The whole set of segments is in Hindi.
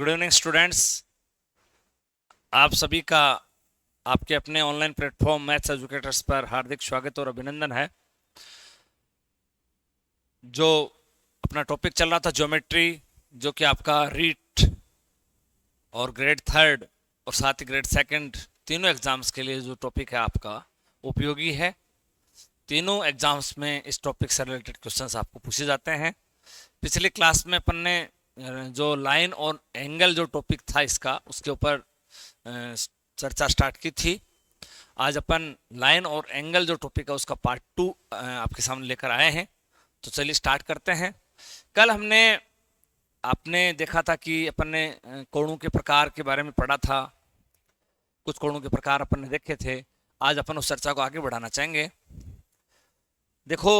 Good evening students. आप सभी का आपके अपने ऑनलाइन प्लेटफॉर्म मैथ्स एजुकेटर्स पर हार्दिक स्वागत और अभिनंदन है। जो अपना टॉपिक चल रहा था ज्योमेट्री, जो कि आपका रीट और ग्रेड थर्ड और साथ ही ग्रेड सेकंड तीनों एग्जाम्स के लिए जो टॉपिक है आपका उपयोगी है। तीनों एग्जाम्स में इस टॉपिक से रिलेटेड क्वेश्चंस आपको पूछे जाते हैं। पिछली क्लास में अपन ने जो लाइन और एंगल जो टॉपिक था इसका, उसके ऊपर चर्चा स्टार्ट की थी। आज अपन लाइन और एंगल जो टॉपिक है उसका पार्ट 2 आपके सामने लेकर आए हैं। तो चलिए स्टार्ट करते हैं। कल हमने आपने देखा था कि अपन ने कोणों के प्रकार के बारे में पढ़ा था। कुछ कोणों के प्रकार अपन ने देखे थे। आज अपन उस चर्चा को आगे बढ़ाना चाहेंगे। देखो,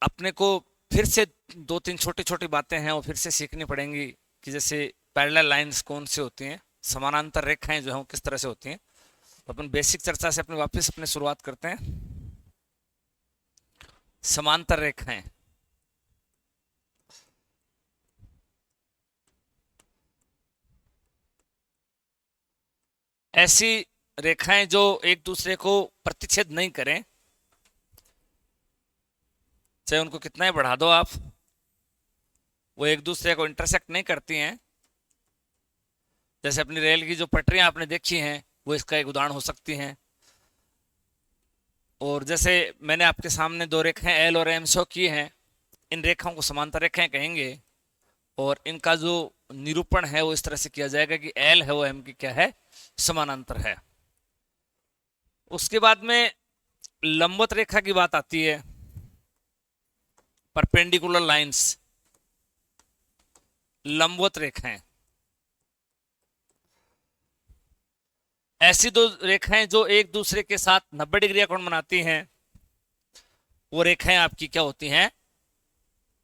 अपने को फिर से 2-3 छोटी छोटी बातें हैं वो फिर से सीखनी पड़ेंगी कि जैसे पैरेलल लाइंस कौन सी होती हैं, समानांतर रेखाएं जो हैं वो किस तरह से होती हैं। तो अपन बेसिक चर्चा से अपने वापस अपने शुरुआत करते हैं। समांतर रेखाएं ऐसी रेखाएं जो एक दूसरे को प्रतिच्छेद नहीं करें, चाहे उनको कितना ही बढ़ा दो आप, वो एक दूसरे को इंटरसेक्ट नहीं करती हैं। जैसे अपनी रेल की जो पटरियां आपने देखी हैं वो इसका एक उदाहरण हो सकती हैं। और जैसे मैंने आपके सामने दो रेखाएं एल और एम शो की हैं, इन रेखाओं को समांतर रेखाएं कहेंगे। और इनका जो निरूपण है वो इस तरह से किया जाएगा कि एल है वो एम की क्या है, समानांतर है। उसके बाद में लंबवत रेखा की बात आती है, परपेंडिकुलर लाइंस, लंबवत रेखाएं। ऐसी दो रेखाएं जो एक दूसरे के साथ 90 डिग्री का कोण बनाती हैं, वो रेखाएं आपकी क्या होती हैं,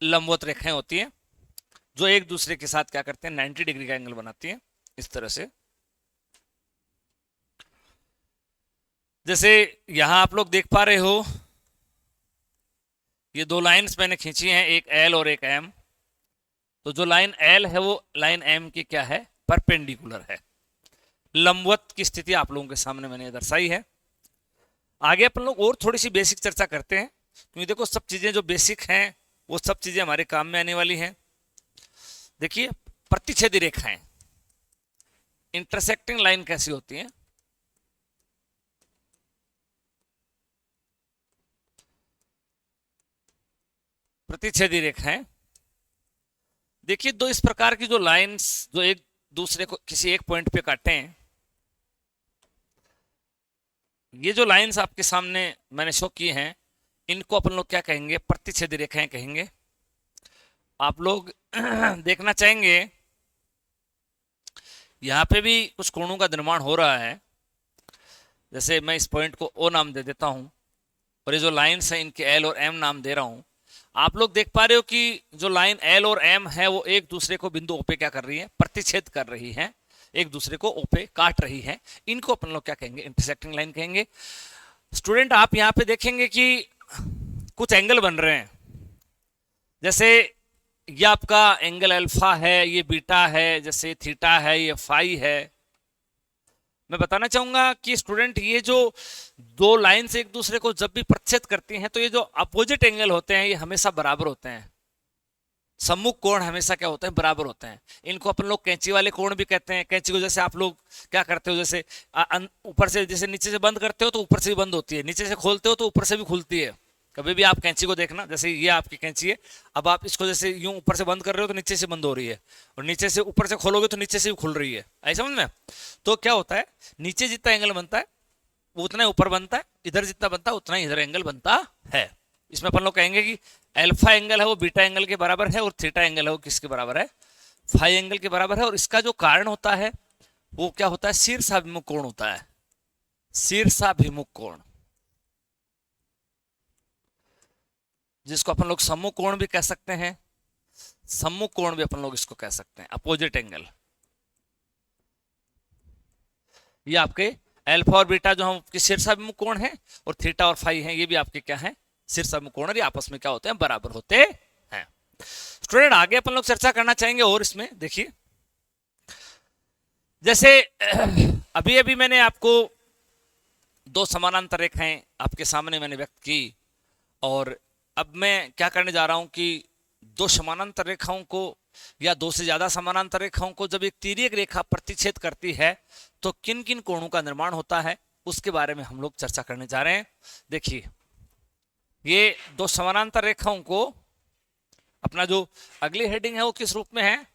लंबवत रेखाएं होती हैं, जो एक दूसरे के साथ क्या करते हैं, 90 डिग्री का एंगल बनाती हैं इस तरह से। जैसे यहां आप लोग देख पा रहे हो, ये दो लाइंस मैंने खींची हैं, एक एल और एक एम। तो जो लाइन एल है वो लाइन एम की क्या है, परपेंडिकुलर है। लंबवत की स्थिति आप लोगों के सामने मैंने दर्शाई है। आगे अपन लोग और थोड़ी सी बेसिक चर्चा करते हैं, क्योंकि देखो सब चीजें जो बेसिक हैं वो सब चीजें हमारे काम में आने वाली हैं। देखिए, प्रतिच्छेदी रेखाएं, इंटरसेक्टिंग लाइन कैसी होती हैं। प्रतिच्छेदी रेखाएं, देखिए दो इस प्रकार की जो लाइंस जो एक दूसरे को किसी एक पॉइंट पे काटे हैं, ये जो लाइंस आपके सामने मैंने शो की हैं, इनको अपन लोग क्या कहेंगे, प्रतिच्छेदी रेखाएं कहेंगे। आप लोग देखना चाहेंगे यहां पे भी कुछ कोणों का निर्माण हो रहा है। जैसे मैं इस पॉइंट को ओ नाम दे देता हूं और ये जो लाइंस हैं इनके एल और एम नाम दे रहा हूं। आप लोग देख पा रहे हो कि जो लाइन एल और एम है वो एक दूसरे को बिंदु ओ पे क्या कर रही है, प्रतिच्छेद कर रही है, एक दूसरे को ओ पे काट रही है। इनको अपन लोग क्या कहेंगे, इंटरसेक्टिंग लाइन कहेंगे। स्टूडेंट, आप यहाँ पे देखेंगे कि कुछ एंगल बन रहे हैं। जैसे ये आपका एंगल अल्फा है, ये बीटा है, जैसे थीटा है, ये फाई है। मैं बताना चाहूंगा कि स्टूडेंट, ये जो दो लाइंस एक दूसरे को जब भी प्रतिच्छेद करती हैं तो ये जो अपोजिट एंगल होते हैं ये हमेशा बराबर होते हैं। सम्मुख कोण हमेशा क्या होते हैं, बराबर होते हैं। इनको अपन लोग कैंची वाले कोण भी कहते हैं। कैंची को जैसे आप लोग क्या करते हो, जैसे ऊपर से, जैसे नीचे से बंद करते हो तो ऊपर से भी बंद होती है, नीचे से खोलते हो तो ऊपर से भी खुलती है। कभी भी आप कैंची को देखना, जैसे ये आपकी कैंची है, अब आप इसको जैसे यूं ऊपर से बंद कर रहे हो तो नीचे से बंद हो रही है, और नीचे से ऊपर से खोलोगे तो नीचे से भी खुल रही है। ऐसा समझ में? तो क्या होता है, नीचे जितना एंगल बनता है वो उतना ही ऊपर बनता है, इधर जितना बनता है उतना ही इधर एंगल बनता है। इसमें अपन लोग कहेंगे कि अल्फा एंगल है वो बीटा एंगल के बराबर है, और थीटा एंगल है वो किसके बराबर है, फाई एंगल के बराबर है। और इसका जो कारण होता है वो क्या होता है, शीर्षाभिमुख कोण होता है। शीर्षाभिमुख कोण, जिसको अपन लोग सम्मुख कोण भी कह सकते हैं, सम्मुख कोण भी अपन लोग इसको कह सकते हैं, अपोजिट एंगल। ये आपके अल्फा और बीटा जो हम शीर्षाभिमुख कोण है, और थीटा और फाई है ये भी आपके क्या है, शीर्षाभिमुख कोण, और ये आपस में क्या होते हैं, बराबर होते हैं। स्टूडेंट, आगे अपन लोग चर्चा करना चाहेंगे और इसमें देखिए जैसे अभी अभी मैंने आपको दो समानांतर रेखाएं आपके सामने मैंने व्यक्त की, और अब मैं क्या करने जा रहा हूं कि दो समानांतर रेखाओं को या दो से ज्यादा समानांतर रेखाओं को जब एक तिर्यक रेखा प्रतिच्छेद करती है तो किन किन कोणों का निर्माण होता है, उसके बारे में हम लोग चर्चा करने जा रहे हैं। देखिए, ये दो समानांतर रेखाओं को, अपना जो अगली हेडिंग है वो किस रूप में है?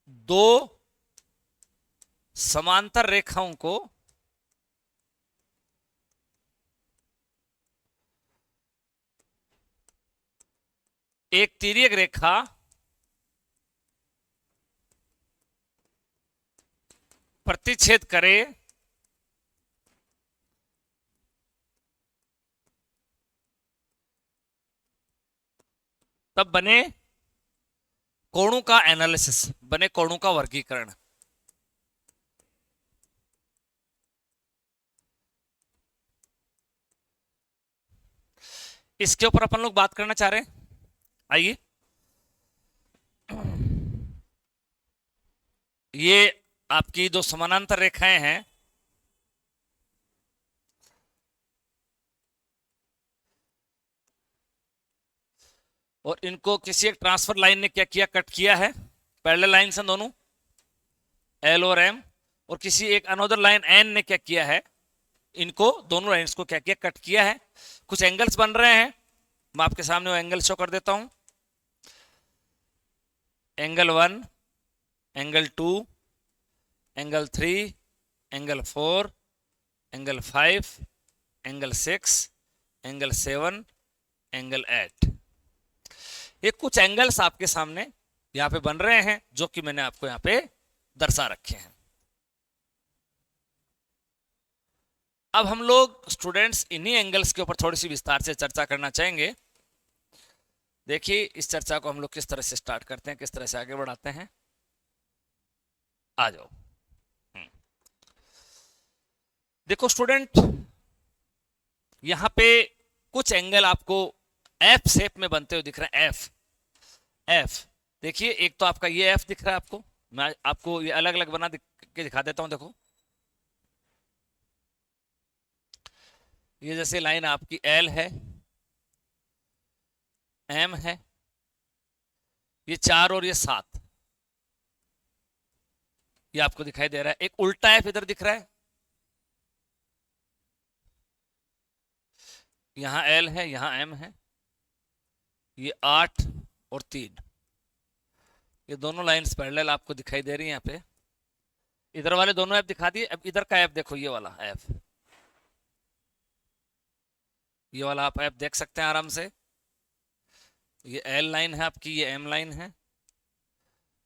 दो समांतर रेखाओं को एक तिर्यक रेखा प्रतिच्छेद करे तब बने कोणों का एनालिसिस, बने कोणों का वर्गीकरण। इसके ऊपर अपन लोग बात करना चाह रहे हैं। आइए, ये आपकी दो समानांतर रेखाएं हैं, और इनको किसी एक ट्रांसफर लाइन ने क्या किया? कट किया है। पैरेलल लाइन से दोनों एल और एम, और किसी एक अनदर लाइन एन ने क्या किया है? इनको दोनों लाइन्स को क्या किया? कट किया है। कुछ एंगल्स बन रहे हैं, मैं आपके सामने वो एंगल शो कर देता हूं। Angle 1, angle 2, angle 3, angle 4, angle 5, angle 6, angle 7, angle 8। ये कुछ एंगल्स आपके सामने यहां पे बन रहे हैं, जो कि मैंने आपको यहां पे दर्शा रखे हैं। अब हम लोग स्टूडेंट्स इन्हीं एंगल्स के ऊपर थोड़ी सी विस्तार से चर्चा करना चाहेंगे। देखिए, इस चर्चा को हम लोग किस तरह से स्टार्ट करते हैं, किस तरह से आगे बढ़ाते हैं। आ जाओ। देखो स्टूडेंट, यहां पे कुछ एंगल आपको एफ शेप में बनते हुए दिख रहे हैं। एफ एफ देखिए, एक तो आपका ये एफ दिख रहा है आपको, मैं आपको ये अलग अलग बना के दिखा देता हूं। देखो, ये जैसे लाइन आपकी एल है, एम है, ये 4 और ये 7, ये आपको दिखाई दे रहा है। एक उल्टा एफ इधर दिख रहा है, यहां एल है, यहां एम है, ये 8 और 3, ये दोनों लाइंस पैरेलल आपको दिखाई दे रही हैं। यहाँ पे इधर वाले दोनों एफ दिखा दिए। अब इधर का एफ देखो, ये वाला एफ, ये वाला आप एफ देख सकते हैं आराम से। ये एल लाइन है आपकी, ये एम लाइन है,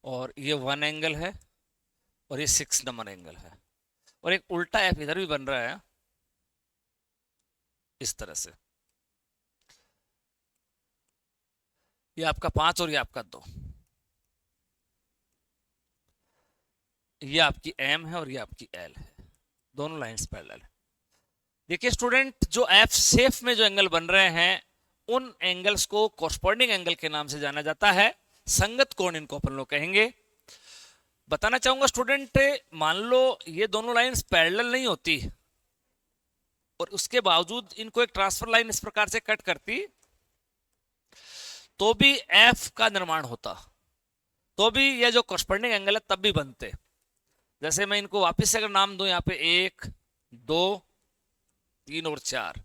और ये 1 एंगल है, और ये 6 नंबर एंगल है, और एक उल्टा एफ इधर भी बन रहा है इस तरह से। ये आपका 5 और ये आपका 2, ये आपकी एम है और ये आपकी एल है, दोनों लाइंस पैरेलल है। देखिए स्टूडेंट, जो एफ शेप में जो एंगल बन रहे हैं, उन एंगल्स को कॉरस्पॉन्डिंग एंगल के नाम से जाना जाता है। संगत कोण इनको अपन लोग कहेंगे। बताना चाहूंगा स्टूडेंट, मान लो ये दोनों लाइंस पैरेलल नहीं होती और उसके बावजूद इनको एक ट्रांसफर लाइन इस प्रकार से कट करती, तो भी एफ का निर्माण होता, तो भी ये जो कॉरस्पॉन्डिंग एंगल है तब भी बनते। जैसे मैं इनको वापस से अगर नाम दूं, यहाँ पे 1, 2, 3 और 4,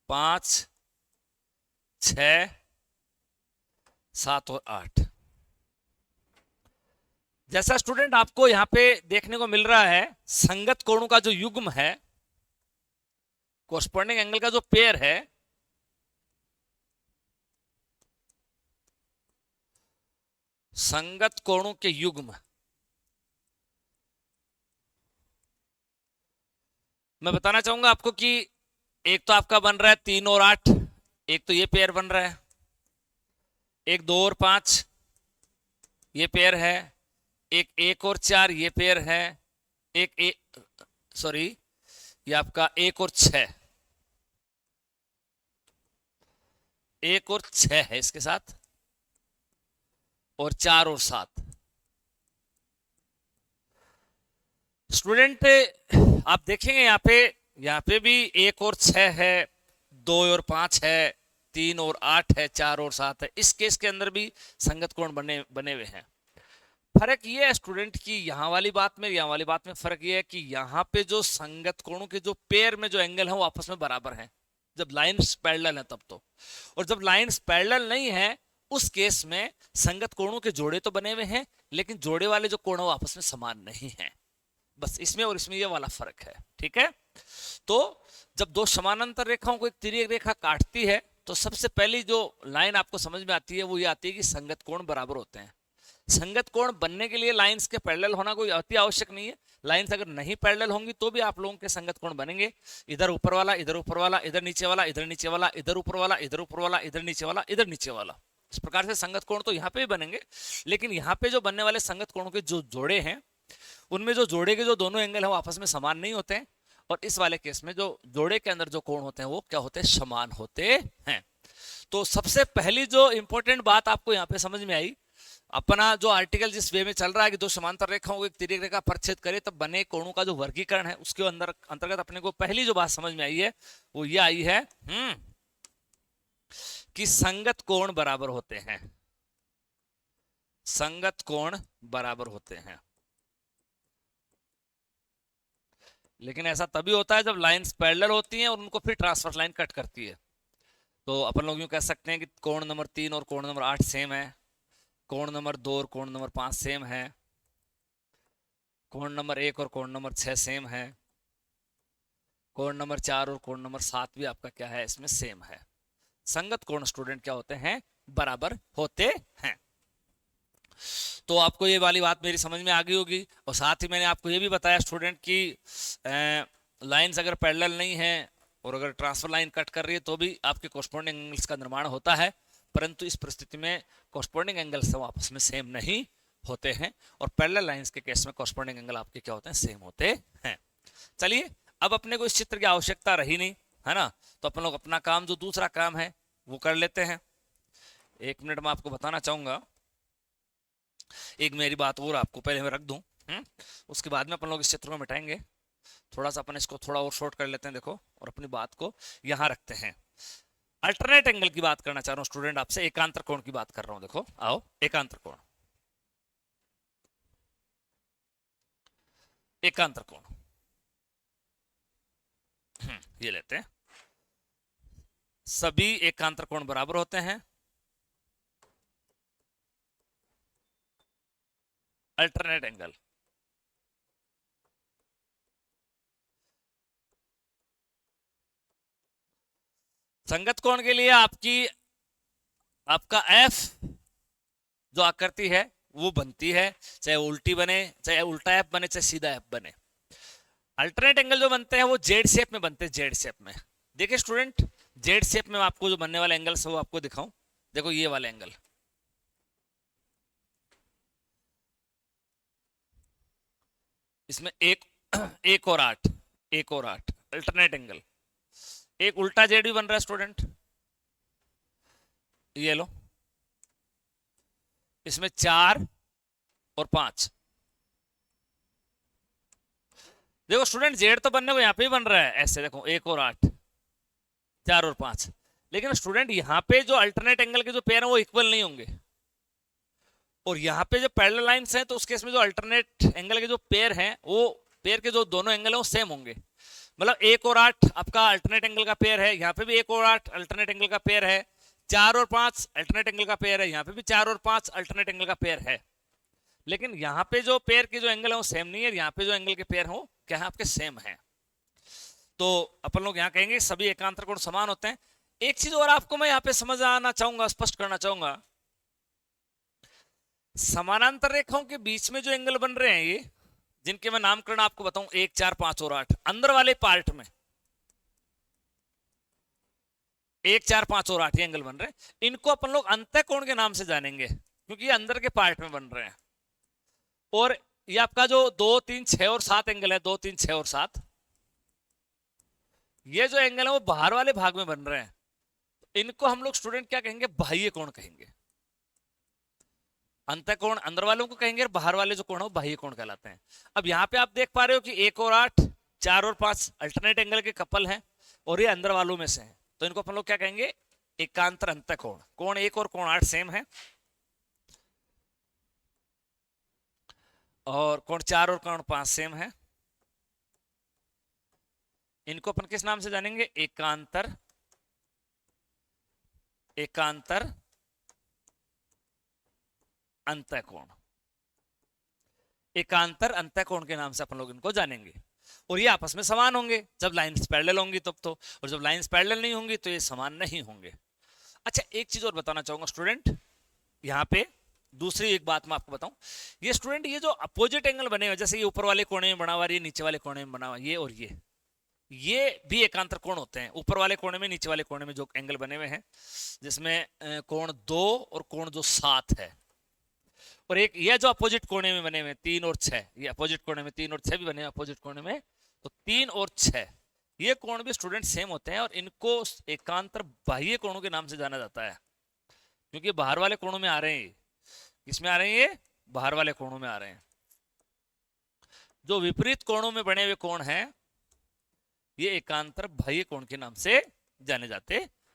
5, 6, 7 और 8। जैसा स्टूडेंट आपको यहां पे देखने को मिल रहा है, संगत कोणों का जो युग्म है, कॉरस्पॉन्डिंग एंगल का जो पेयर है, संगत कोणों के युग्म, मैं बताना चाहूंगा आपको कि एक तो आपका बन रहा है 3 और 8, एक तो ये पेयर बन रहा है। एक 2 और 5 ये पेयर है। एक 1 और 4 ये पेयर है। एक सॉरी, ये आपका 1 और 6, 1 और 6 है इसके साथ, और 4 और 7, स्टूडेंट आप देखेंगे यहाँ पे भी 1 और 6 है, 2 और 5 है, 3 और 8 है, 4 और 7 है। इस केस के अंदर भी संगत कोण बने बने हुए हैं। फर्क ये है स्टूडेंट की यहाँ वाली बात में यहाँ वाली बात में फर्क ये है कि यहाँ पे जो संगत कोणों के जो पेयर में जो एंगल है वो आपस में बराबर हैं, जब लाइंस पैरेलल है तब तो। और जब लाइंस पैरेलल नहीं है उस केस में संगत कोणों के जोड़े तो बने हुए हैं, लेकिन जोड़े वाले जो कोण है वो आपस में समान नहीं है। बस इसमें और इसमें ये वाला फर्क है, ठीक है। तो जब दो समानांतर रेखाओं को एक तिर्यक रेखा काटती है तो सबसे पहली जो लाइन आपको समझ में आती है वो ये आती है कि संगत कोण बराबर होते हैं। संगत कोण बनने के लिए लाइंस के पैरेलल होना कोई अति आवश्यक नहीं है। लाइंस अगर नहीं पैरेलल होंगी तो भी आप लोगों के संगत कोण बनेंगे। इधर ऊपर वाला, इधर ऊपर वाला, इधर नीचे वाला, इधर नीचे वाला, इधर ऊपर वाला, इधर ऊपर वाला, इधर नीचे वाला, इधर नीचे वाला। इस प्रकार से संगत कोण तो यहाँ पे भी बनेंगे, लेकिन यहाँ पे जो बनने वाले संगत कोणों के जो जोड़े हैं उनमें जो जोड़े के जो दोनों एंगल है वो आपस में समान नहीं होते हैं। और इस वाले केस में जो जोड़े के अंदर जो कोण होते हैं वो क्या होते हैं, समान होते हैं। तो सबसे पहली जो इंपॉर्टेंट बात आपको यहाँ पे समझ में आई, अपना जो आर्टिकल जिस वे में चल रहा है कि दो समांतर रेखाओं को एक तिर्यक रेखा परिच्छेद करे तब बने कोणों का जो वर्गीकरण है उसके अंदर अंतर्गत अपने को पहली जो बात समझ में आई है वो ये आई है कि संगत कोण बराबर होते हैं। संगत कोण बराबर होते हैं, लेकिन ऐसा तभी होता है जब लाइंस पैरेलल होती हैं और उनको फिर ट्रांसवर्स लाइन कट करती है। तो अपन लोग यूं कह सकते हैं कि कोण नंबर 3 और कोण नंबर 8 सेम है, कोण नंबर 2 और कोण नंबर 5 सेम है, कोण नंबर 1 और कोण नंबर 6 सेम है, कोण नंबर 4 और कोण नंबर 7 भी आपका क्या है, इसमें सेम है। संगत कोण स्टूडेंट क्या होते हैं, बराबर होते हैं। तो आपको ये वाली बात मेरी समझ में आ गई होगी। और साथ ही मैंने आपको ये भी बताया स्टूडेंट की लाइंस अगर पैरेलल नहीं है और अगर ट्रांसफर लाइन कट कर रही है तो भी आपके कॉरस्पॉन्डिंग एंगल्स का निर्माण होता है, परंतु इस परिस्थिति में कॉरस्पॉन्डिंग एंगल्स आपस में सेम नहीं होते हैं और पैरेलल लाइंस के केस में कॉरस्पॉन्डिंग एंगल आपके क्या होते हैं, सेम होते हैं। चलिए, अब अपने को इस चित्र की आवश्यकता रही नहीं है ना, तो अपन लोग अपना काम जो दूसरा काम है वो कर लेते हैं। 1 मिनट में आपको बताना चाहूंगा, एक मेरी बात और आपको पहले मैं रख दूं, उसके बाद में अपन लोग इस चित्र को मिटाएंगे। थोड़ा सा अपन इसको थोड़ा और शॉर्ट कर लेते हैं, देखो, और अपनी बात को यहां रखते हैं। अल्टरनेट एंगल की बात करना चाह रहा हूं स्टूडेंट आपसे, एकांतर कोण की बात कर रहा हूं। देखो, आओ, एकांतर कोण, एकांतर कोण ये लेते हैं। सभी एकांतर कोण बराबर होते हैं। अल्टरनेट एंगल, संगत कोण के लिए आपका एफ जो आकृति है वो बनती है, चाहे उल्टी बने, चाहे उल्टा एफ बने, चाहे सीधा एफ बने। अल्टरनेट एंगल जो बनते हैं वो जेड शेप में बनते हैं, जेड शेप में। देखिए स्टूडेंट, जेड शेप में आपको जो बनने वाले एंगल वो आपको दिखाऊं। देखो ये वाले एंगल, इसमें एक और 8, 1 और 8 अल्टरनेट एंगल। एक उल्टा जेड भी बन रहा है स्टूडेंट, ये लो, इसमें 4 और 5। देखो स्टूडेंट, जेड तो बनने को यहां पे भी बन रहा है ऐसे, देखो 1 और 8, 4 और 5, लेकिन स्टूडेंट यहाँ पे जो अल्टरनेट एंगल के जो पेयर है वो इक्वल नहीं होंगे। और यहाँ पे जो पैरेलल लाइंस हैं तो उस केस में जो अल्टरनेट एंगल के जो पेयर हैं वो पेयर के जो दोनों एंगल हैं वो सेम होंगे। मतलब 1 और 8 आपका अल्टरनेट एंगल का पेयर है, यहाँ पे भी 1 और 8 अल्टरनेट एंगल का पेयर है, 4 और 5 अल्टरनेट एंगल का पेयर है, यहाँ पे भी 4 और 5 अल्टरनेट एंगल का पेयर है। लेकिन यहाँ पे जो पेयर के जो एंगल है वो सेम नहीं है, यहाँ पे जो एंगल के पेयर हो क्या है, आपके सेम है। तो अपन लोग यहाँ कहेंगे सभी एकांतर कोण समान होते हैं। एक चीज और आपको मैं यहाँ पे समझ आना चाहूंगा, स्पष्ट करना चाहूंगा, समानांतर रेखाओं के बीच में जो एंगल बन रहे हैं ये, जिनके मैं नामकरण आपको बताऊं, 1, 4, 5 और 8, अंदर वाले पार्ट में 1, 4, 5 और 8 ये एंगल बन रहे हैं, इनको अपन लोग अंतः कोण के नाम से जानेंगे क्योंकि ये अंदर के पार्ट में बन रहे हैं। और ये आपका जो 2, 3, 6 और 7 एंगल है, 2, 3, 6 और 7, ये जो एंगल है वो बाहर वाले भाग में बन रहे हैं। इनको हम लोग स्टूडेंट क्या कहेंगे, बाह्य कोण कहेंगे। अंतःकोण अंदर वालों को कहेंगे और बाहर वाले जो कोण हो बाह्य कोण कहलाते हैं। अब यहाँ पे आप देख पा रहे हो कि 1 और 8, 4 और 5 अल्टरनेट एंगल के कपल हैं और ये अंदर वालों में से हैं, तो इनको अपन लोग क्या कहेंगे, एकांतर अंतःकोण। कोण 1 और कोण 8 सेम है, और कोण 4 और कोण 5 सेम है। इनको अपन किस नाम से जानेंगे, एकांतर अंतःकोण। एकांतर अंतःकोण के नाम से अपन लोग इनको जानेंगे, और ये आपस में समान होंगे जब लाइंस पैरेलल होंगी तब तो, और जब लाइंस पैरेलल नहीं होंगी तो ये समान नहीं होंगे। अच्छा, एक चीज और बताना चाहूंगा स्टूडेंट, यहाँ पे दूसरी एक बात मैं आपको बताऊं, ये स्टूडेंट ये जो अपोजिट एंगल बने हुए, जैसे ये ऊपर वाले कोने में बना हुआ, ये नीचे वाले कोने में बना हुआ, ये और ये भी एकांतर कोण होते हैं। ऊपर वाले कोने में, नीचे वाले कोने में जो एंगल बने हुए हैं, जिसमें कोण 2 और कोण जो 7 है, और एक ये जो अपोजिट कोने में बने हुए 3 और 6, ये अपोजिट कोने में 3 और 6 भी बने हैं अपोजिट कोने में, तो 3 और 6 ये कोण भी स्टूडेंट सेम होते हैं, और इनको एकांतर बाह्य कोणों के नाम से जाना जाता है, क्योंकि बाहर वाले कोणों में आ रहे हैं। किसमें आ रहे हैं, ये बाहर वाले कोणों में आ रहे हैं। जो विपरीत कोणों में बने हुए कोण हैं, ये एकांतर बाह्य कोण के नाम से जाने जाते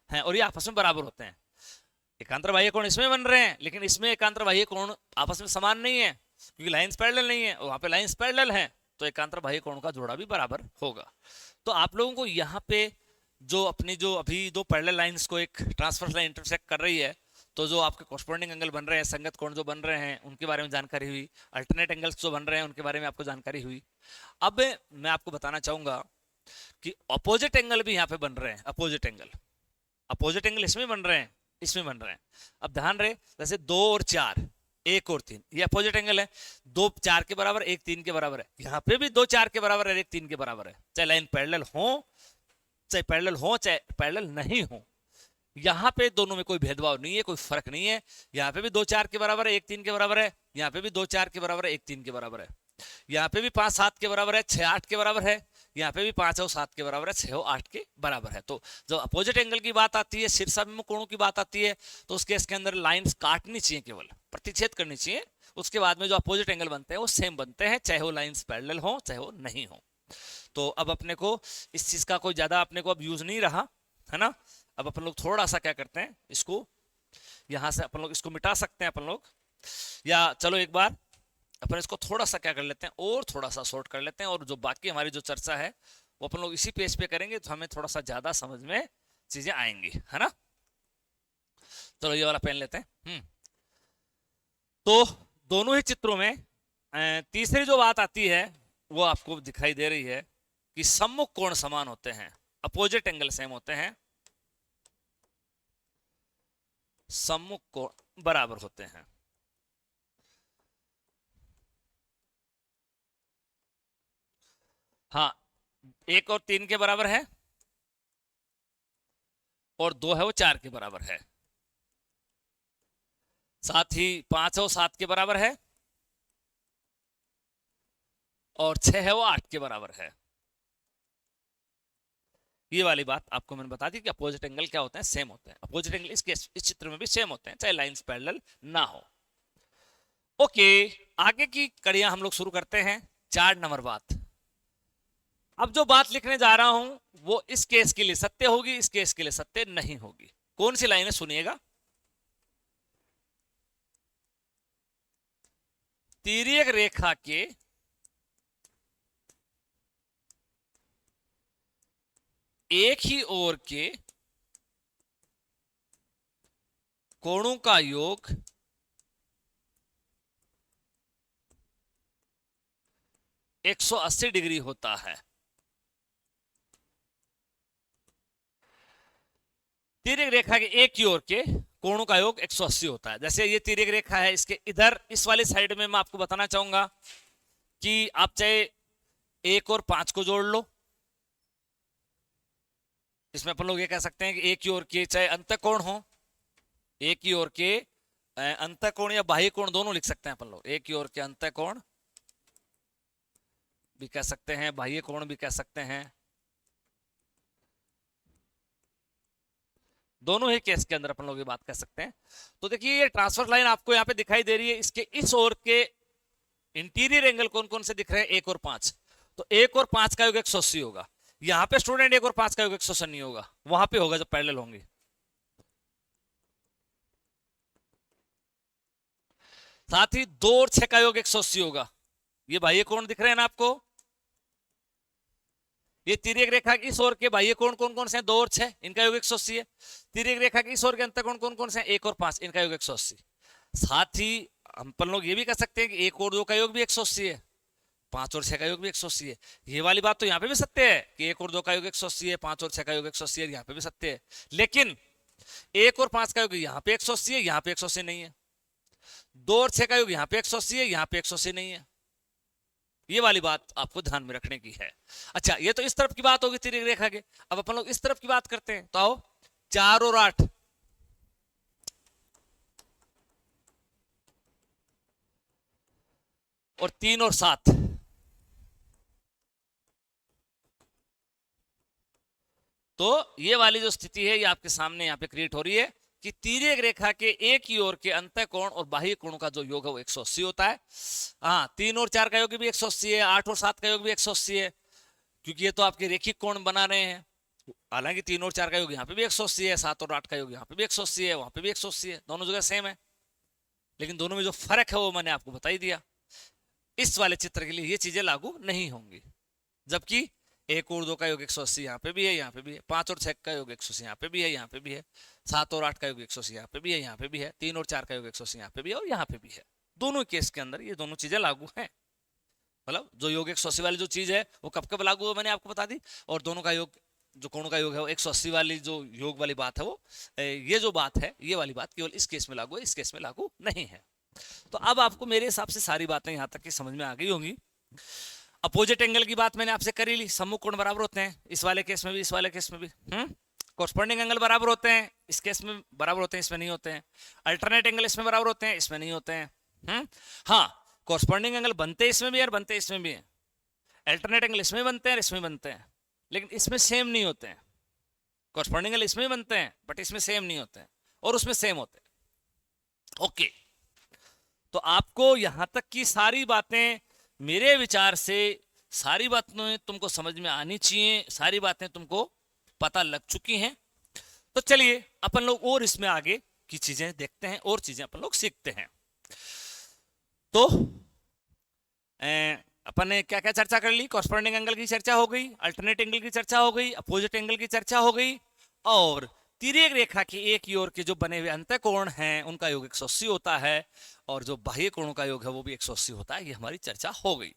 हैं, और ये आपस में बराबर होते हैं। एकांतर बाह्य कोण इसमें बन रहे हैं, लेकिन इसमें एकांतर बाह्य कोण आपस में समान नहीं है, क्योंकि लाइंस पैरेलल नहीं है, वहां पे लाइंस पैरेलल हैं, तो एकांतर बाह्य कोण का जोड़ा भी बराबर होगा। तो आप लोगों को यहाँ पे जो अपनी जो अभी दो पैरेलल लाइंस को एक ट्रांसवर्स लाइन इंटरसेक्ट कर रही है, तो जो आपके कॉरस्पॉन्डिंग एंगल बन रहे हैं, संगत कोण जो बन रहे हैं, उनके बारे में जानकारी हुई। अल्टरनेट एंगल्स जो बन रहे हैं उनके बारे में आपको जानकारी हुई। अब मैं आपको बताना चाहूंगा कि अपोजिट एंगल भी यहाँ पे बन रहे हैं। अपोजिट एंगल इसमें बन रहे हैं, इसमें बन रहे हैं। अब ध्यान रहे, जैसे 2 और 4, 1 और 3, ये अपोजिट एंगल है। 2 4 के बराबर, 1 3 के बराबर है। यहाँ पे भी 2 4 के बराबर है, 1 3 के बराबर है। चाहे लाइन पैरेलल हो, चाहे पैरेलल नहीं हो, यहाँ पे दोनों में कोई भेदभाव नहीं है, कोई फर्क नहीं है। यहाँ पे भी 2 4 के बराबर है, 1 3 के बराबर है। यहाँ पे भी 2 4 के बराबर है, 1 3 के बराबर है। यहाँ पे भी 5 7 के बराबर है, 6 8 के बराबर है। यहाँ पे भी 5 और 7 के बराबर है, 6 और 8 के बराबर है। तो जब अपोजिट एंगल की बात आती है, शीर्षाभिमुख कोणों की बात आती है, तो उस केस के अंदर लाइंस काटनी चाहिए, केवल प्रतिच्छेद करनी चाहिए। उसके बाद में जो अपोजिट एंगल बनते हैं वो सेम बनते हैं, चाहे वो लाइंस पैरेलल हो चाहे वो नहीं हो। तो अब अपने को इस चीज का कोई ज्यादा अपने को अब यूज नहीं रहा है ना। अब अपन लोग थोड़ा सा क्या करते हैं, इसको यहां से अपन लोग इसको मिटा सकते हैं अपन लोग, या चलो एक बार अपन इसको थोड़ा सा क्या कर लेते हैं, और थोड़ा सा शॉर्ट कर लेते हैं, और जो बाकी हमारी जो चर्चा है वो अपन लोग इसी पेज पे करेंगे, तो हमें थोड़ा सा ज्यादा समझ में चीजें आएंगी, है ना। चलो ये वाला पेन लेते हैं। तो दोनों ही चित्रों में तीसरी जो बात आती है वो आपको दिखाई दे रही है कि सम्मुख कोण समान होते हैं, अपोजिट एंगल सेम होते हैं, सम्मुख कोण बराबर होते हैं। हाँ, 1 और 3 के बराबर है, और 2 है वो 4 के बराबर है। साथ ही 5 और 7 के बराबर है, और 6 है वो 8 के बराबर है। ये वाली बात आपको मैंने बता दी कि अपोजिट एंगल क्या होते हैं, सेम होते हैं। अपोजिट एंगल इस चित्र में भी सेम होते हैं, चाहे लाइंस पैरेलल ना हो। ओके, आगे की कड़ियां हम लोग शुरू करते हैं। 4 नंबर बात, अब जो बात लिखने जा रहा हूं वो इस केस के लिए सत्य होगी, इस केस के लिए सत्य नहीं होगी। कौन सी लाइन है सुनिएगा। तिर्यक रेखा के एक ही ओर के कोणों का योग 180 डिग्री होता है। तिर्यक रेखा के एक ही ओर के कोणों का योग 180 होता है। जैसे ये तिर्यक रेखा है, इसके इधर इस वाली साइड में मैं आपको बताना चाहूंगा कि आप चाहे 1 और 5 को जोड़ लो, इसमें अपन लोग ये कह सकते हैं कि एक ही ओर के चाहे अंतःकोण हो, एक ही ओर के अंतःकोण या बाह्य कोण दोनों लिख सकते हैं अपन लोग। एक ही ओर के अंतःकोण भी कह सकते हैं, बाह्य कोण भी कह सकते हैं, दोनों ही केस के अंदर अपन लोग ये बात कर सकते हैं। तो देखिए ये ट्रांसफर लाइन आपको यहाँ पे दिखाई दे रही है, इसके इस ओर के इंटीरियर एंगल कौन कौन से दिख रहे हैं, 1 और 5। तो 1 और 5 का योग 180 होगा। यहाँ पे स्टूडेंट 1 और 5 का योग 180 नहीं होगा, वहां पे होगा जब पैरेलल होंगे। साथ ही 2 और 6 का योग 180 होगा। ये बाह्य कोण दिख रहे हैं ना आपको, ये तिर्यक रेखा की इस ओर के बाह्य कोण कौन कौन से हैं, 2 और 6, इनका योग 180 है। तिर्यक रेखा की इस ओर के अंतर कोण कौन कौन से हैं, 1 और 5, इनका योग 180। साथ ही हम अपन लोग ये भी कर सकते हैं कि 1 और 2 का योग भी 180 है, 5 और 6 का योग भी 180 है। ये वाली बात तो यहाँ पे भी सत्य है कि 1 और 2 का योग 180 है, 5 और 6 का योग 180 है, यहाँ पे भी सत्य है। लेकिन 1 और 5 का योग यहाँ पे 180 है, यहाँ पे 180 नहीं है। 2 और 6 का योग यहाँ पे 180 है, यहाँ पे 180 नहीं है। ये वाली बात आपको ध्यान में रखने की है। अच्छा, ये तो इस तरफ की बात होगी तिर्यक रेखा के। अब अपन लोग इस तरफ की बात करते हैं, तो आओ 4 और 8, और 3 और 7। तो ये वाली जो स्थिति है ये आपके सामने यहाँ पे क्रिएट हो रही है कि तिर्यक रेखा के एक ही ओर के अंतः कोण और बाह्य कोणों का जो योग है वो 180 होता है। हाँ, 3 और 4 का योग भी 180 है, 8 और 7 का योग भी 180 है, क्योंकि ये तो आपके रेखिक कोण बना रहे हैं। हालांकि 3 और 4 का योग यहाँ पे भी 180 है, 7 और 8 का योग यहाँ पे भी 180 है, वहां पे भी 180 है, दोनों जगह सेम है। लेकिन दोनों में जो फर्क है वो मैंने आपको बता ही दिया। इस वाले चित्र के लिए ये चीजें लागू नहीं होंगी। जबकि 1 और 2 का योग 180 यहाँ पे भी है, यहाँ पे भी है, 5 और 6 का योग 180 यहाँ पे भी है, यहाँ पे भी है, 7 और 8 का योग 180 यहाँ पे भी है, यहाँ पे भी है, 3 और 4 का योग 180 यहाँ पे भी है और यहाँ पे भी है। दोनों केस के अंदर ये दोनों चीजें लागू हैं। मतलब जो योग 180 वाली जो चीज है वो कब कब लागू है मैंने आपको बता दी, और दोनों का योग जो कोणों का योग है वो 180 वाली जो योग वाली बात है वो ये जो बात है ये वाली बात केवल इस केस में लागू है, इस केस में लागू नहीं है। तो अब आपको मेरे हिसाब से सारी बातें यहाँ तक की समझ में आ गई होंगी। अपोजिट एंगल की बात मैंने आपसे करी ली, सम्मुख कोण बराबर होते हैं, इस वाले केस में भी, इस वाले केस में भी। कोरस्पॉन्डिंग एंगल बराबर होते हैं, इस केस में बराबर होते हैं, इसमें नहीं होते हैं। अल्टरनेट एंगल इसमें बराबर होते हैं, इसमें नहीं होते हैं। हाँ, कोरस्पॉन्डिंग एंगल बनते इसमें भी है और बनते इसमें भी है। अल्टरनेट एंगल इसमें बनते हैं और इसमें बनते हैं, लेकिन इसमें सेम नहीं होते हैं। कोरस्पॉन्डिंग एंगल इसमें बनते हैं बट इसमें सेम नहीं होते हैं, और उसमें सेम होते हैं। ओके, तो आपको यहां तक की सारी बातें मेरे विचार से सारी बातें तुमको समझ में आनी चाहिए, सारी बातें तुमको पता लग चुकी हैं। तो चलिए अपन लोग और इसमें आगे की चीजें देखते हैं, और चीजें अपन लोग सीखते हैं। तो अपन ने क्या क्या चर्चा कर ली, कॉरस्पॉन्डिंग एंगल की चर्चा हो गई, अल्टरनेट एंगल की चर्चा हो गई, अपोजिट एंगल की चर्चा हो गई, और तिर्यक रेखा की एक ही ओर के जो बने हुए अंतः कोण हैं उनका योग 180 होता है, और जो बाह्य कोणों का योग है वो भी 180 होता है। ये हमारी चर्चा हो गई।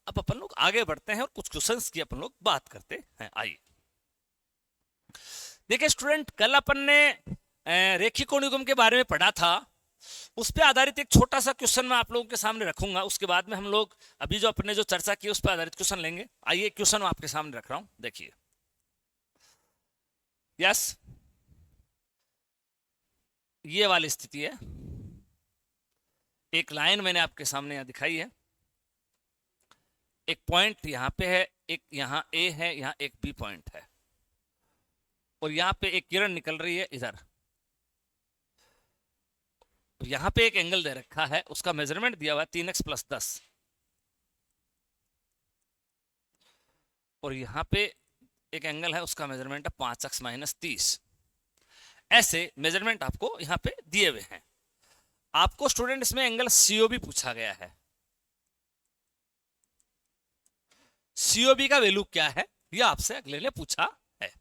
अब अपन लोग आगे बढ़ते हैं और कुछ क्वेश्चंस की अपन लोग बात करते हैं। आइए देखिए स्टूडेंट, कल अपन ने रेखिक कोण युग्म के बारे में पढ़ा था, उस पर आधारित एक छोटा सा क्वेश्चन मैं आप लोगों के सामने रखूंगा। उसके बाद में हम लोग अभी जो अपने जो चर्चा की उस पर आधारित क्वेश्चन लेंगे। आइए क्वेश्चन मैं आपके सामने रख रहा हूं, देखिए। यस, ये वाली स्थिति है, एक लाइन मैंने आपके सामने यहां दिखाई है, एक पॉइंट यहां पे है, एक यहां ए है, यहां एक बी पॉइंट है, और यहां पे एक किरण निकल रही है इधर। यहां पे एक एंगल दे रखा है, उसका मेजरमेंट दिया हुआ है 3x+10, और यहां पे एक एंगल है, उसका मेजरमेंट है 5x-30। ऐसे मेजरमेंट आपको यहां पे दिए हुए हैं। आपको स्टूडेंट इसमें एंगल सीओबी पूछा गया है। सीओबी का वैल्यू क्या है यह आपसे अगले ने पूछा है।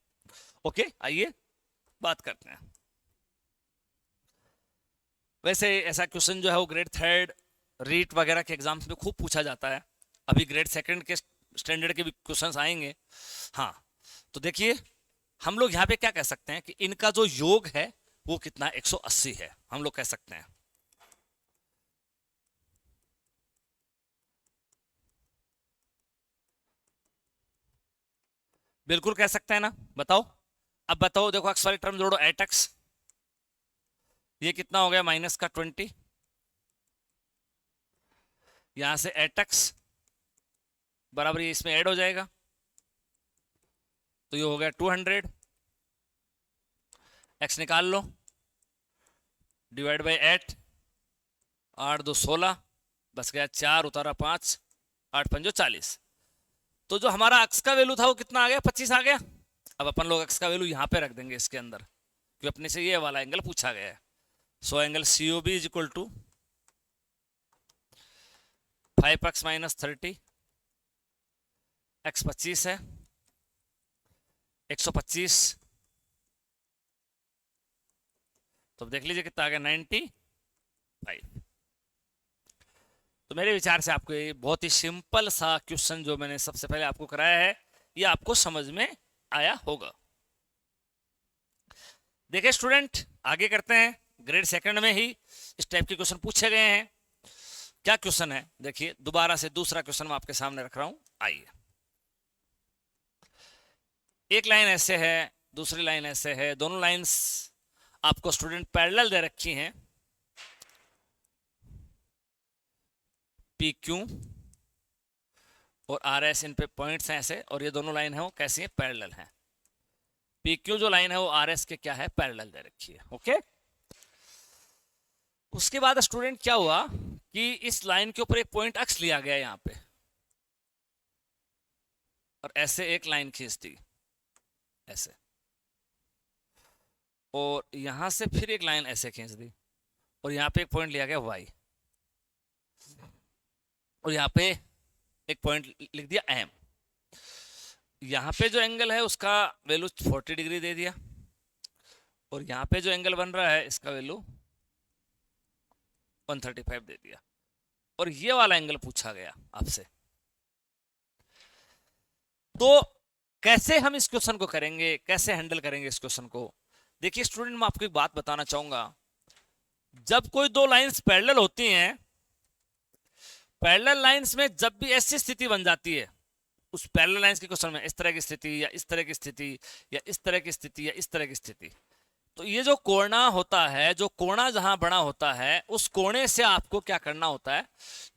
ओके, आइए बात करते हैं। वैसे ऐसा क्वेश्चन जो है वो ग्रेड 3 रीट वगैरह के एग्जाम्स में खूब पूछा जाता है। अभी ग्रेड 2 के स्टैंडर्ड के भी क्वेश्चंस आएंगे। हाँ, तो देखिए हम लोग यहाँ पे क्या कह सकते हैं कि इनका जो योग है वो कितना 180 है, हम लोग कह सकते हैं। बिल्कुल कह सकते हैं ना, बताओ। अब बताओ, देखो एक्स वाली टर्म जोड़ो, 8x, ये कितना हो गया -20, यहां से 8x बराबर ये इसमें ऐड हो जाएगा, तो ये हो गया 200, x निकाल लो, डिवाइड बाई 8, 8 2 16, बस गया 4, उतारा 5, 8 5 40। तो जो हमारा x का वैल्यू था वो कितना आ गया, 25 आ गया। अब अपन लोग x का वैल्यू यहाँ पे रख देंगे इसके अंदर, क्योंकि अपने से ये वाला एंगल पूछा गया है। So angle COB is equal to 5x minus 30, x 25 है, 125, तो देख लीजिए कितना आ गया, 95। तो मेरे विचार से आपको ये बहुत ही सिंपल सा क्वेश्चन जो मैंने सबसे पहले आपको कराया है, ये आपको समझ में आया होगा। देखिए स्टूडेंट, आगे करते हैं। ग्रेड सेकंड में ही इस टाइप के क्वेश्चन पूछे गए हैं। क्या क्वेश्चन है, देखिए दोबारा से दूसरा क्वेश्चन मैं आपके सामने रख रहा हूं। आइए, एक लाइन ऐसे है, दूसरी लाइन ऐसे है, दोनों लाइंस आपको स्टूडेंट पैरेलल दे रखी हैं, PQ और RS इन पे पॉइंट्स हैं ऐसे, और ये दोनों लाइन है वो कैसी है, पैरेलल है। PQ जो लाइन है वो RS के क्या है, पैरेलल दे रखी है। ओके, उसके बाद स्टूडेंट क्या हुआ कि इस लाइन के ऊपर एक पॉइंट X लिया गया यहां पे, और ऐसे एक लाइन खींच दी ऐसे, और यहां से फिर एक लाइन ऐसे खींच दी, और यहां पे एक पॉइंट लिया गया Y, और यहां पे एक पॉइंट लिख दिया M। यहां पे जो एंगल है उसका वैल्यू 40 डिग्री दे दिया, और यहां पे जो एंगल बन रहा है इसका वैल्यू 135 दे दिया, और ये वाला एंगल पूछा गया आपसे। तो कैसे हम इस क्वेश्चन को करेंगे, कैसे हैंडल करेंगे इस क्वेश्चन को। देखिए स्टूडेंट, मैं आपको एक बात बताना चाहूंगा, जब कोई दो लाइंस पैरेलल होती हैं, पैरेलल लाइंस में जब भी ऐसी स्थिति बन जाती है, उस पैरेलल लाइंस के क्वेश्चन में इस तरह की स्थिति या इस तरह की स्थिति या इस तरह की स्थिति या इस तरह की स्थिति, तो ये जो कोणा होता है, जो कोणा जहां बना होता है, उस कोणे से आपको क्या करना होता है,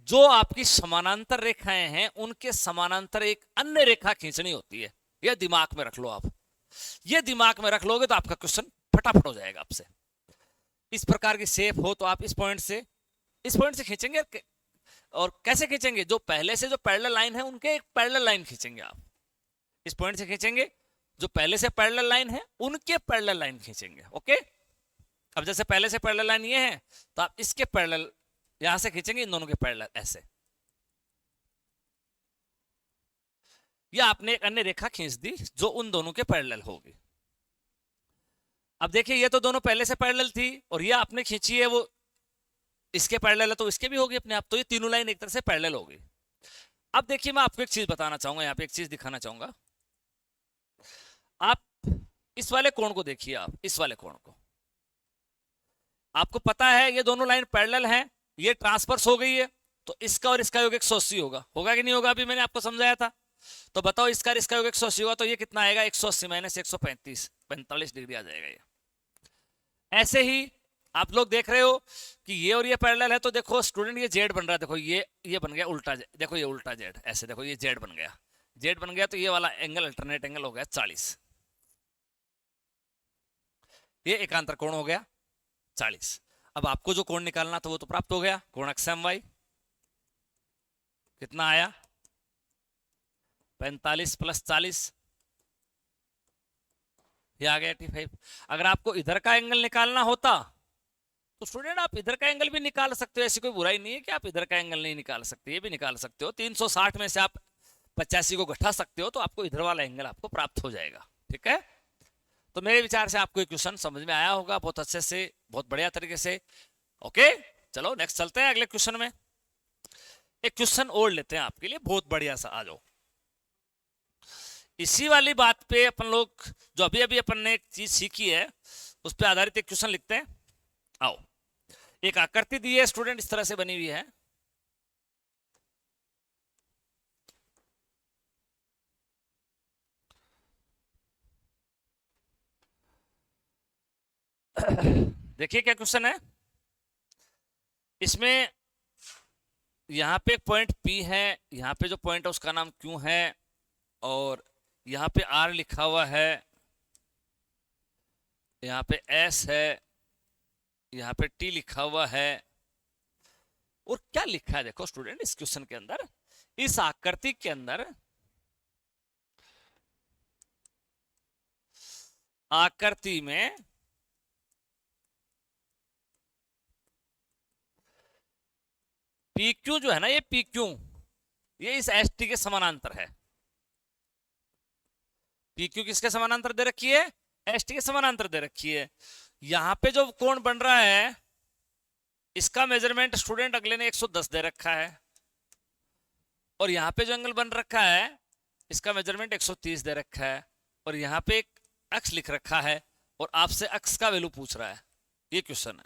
जो आपकी समानांतर रेखाएं हैं उनके समानांतर एक अन्य रेखा खींचनी होती है। ये दिमाग में रख लो आप, ये दिमाग में रख लोगे तो आपका क्वेश्चन फटाफट हो जाएगा आपसे। इस प्रकार की शेप हो तो आप इस पॉइंट से खींचेंगे, और कैसे खींचेंगे, जो पहले से जो पैरेलल लाइन है उनके एक पैरेलल लाइन खींचेंगे आप, इस पॉइंट से खींचेंगे, जो पहले से पैरेलल लाइन है उनके पैरेलल लाइन खींचेंगे। ओके, अब जैसे पहले से पैरेलल लाइन ये है, तो आप इसके पैरेलल यहां से खींचेंगे, इन दोनों के पैरेलल ऐसे, या आपने एक अन्य रेखा खींच दी जो उन दोनों के पैरेलल होगी। अब देखिए, ये तो दोनों पहले से पैरेलल थी, और ये आपने खींची है वो इसके पैरेलल है, तो इसके भी होगी अपने आप, तो ये तीनों लाइन एक तरह से पैरेलल होगी। अब देखिए, मैं आपको एक चीज बताना चाहूंगा, यहाँ पे एक चीज दिखाना चाहूंगा। आप इस वाले कोण को देखिए, आप इस वाले कोण को, आपको पता है ये दोनों लाइन पैरेलल हैं, ये ट्रांसवर्स हो गई है, तो इसका और इसका योग 180 होगा, होगा कि नहीं होगा, अभी मैंने आपको समझाया था। तो बताओ, इसका और इसका योग 180 होगा, तो ये कितना आएगा, 180 माइनस 135, 45 डिग्री आ जाएगा ये। ऐसे ही आप लोग देख रहे हो कि ये और ये पैरेलल है, तो देखो स्टूडेंट, ये जेड बन रहा है, देखो ये बन गया उल्टा, देखो ये उल्टा जेड, ऐसे देखो ये जेड बन गया, जेड बन गया, तो ये वाला एंगल अल्टरनेट एंगल हो गया 40, ये एकांतर कोण हो गया 40। अब आपको जो कोण निकालना था वो तो प्राप्त हो गया, कोण XMY कितना आया, 45 प्लस 40, ये आ गया 85। अगर आपको इधर का एंगल निकालना होता तो स्टूडेंट आप इधर का एंगल भी निकाल सकते हो, ऐसी कोई बुराई नहीं है कि आप इधर का एंगल नहीं निकाल सकते, ये भी निकाल सकते हो। 360 में से आप 85 को घटा सकते हो, तो आपको इधर वाला एंगल आपको प्राप्त हो जाएगा। ठीक है, तो मेरे विचार से आपको ये क्वेश्चन समझ में आया होगा बहुत अच्छे से, बहुत बढ़िया तरीके से। ओके, चलो नेक्स्ट चलते हैं अगले क्वेश्चन में। एक क्वेश्चन और लेते हैं आपके लिए, बहुत बढ़िया सा, आ जाओ। इसी वाली बात पे अपन लोग जो अभी अभी अपन ने एक चीज सीखी है उस पर आधारित एक क्वेश्चन लिखते हैं। आओ, एक आकृति दी है स्टूडेंट, इस तरह से बनी हुई है, देखिए क्या क्वेश्चन है। इसमें यहां पे एक पॉइंट P है, यहां पे जो पॉइंट है उसका नाम Q है, और यहां पे R लिखा हुआ है, यहाँ पे एस है, यहाँ पे टी लिखा हुआ है, और क्या लिखा है देखो स्टूडेंट इस क्वेश्चन के अंदर, इस आकृति के अंदर, आकृति में पी क्यू जो है ना, ये पी क्यू, ये इस एस टी के समानांतर है। पी क्यू किसके समानांतर दे रखी है? एस टी के समानांतर दे रखी है। यहां पे जो कोण बन रहा है इसका मेजरमेंट स्टूडेंट अगले ने 110 दे रखा है, और यहां पे जो एंगल बन रखा है इसका मेजरमेंट 130 दे रखा है, और यहां पे एक अक्स लिख रखा है और आपसे अक्स का वैल्यू पूछ रहा है। ये क्वेश्चन है,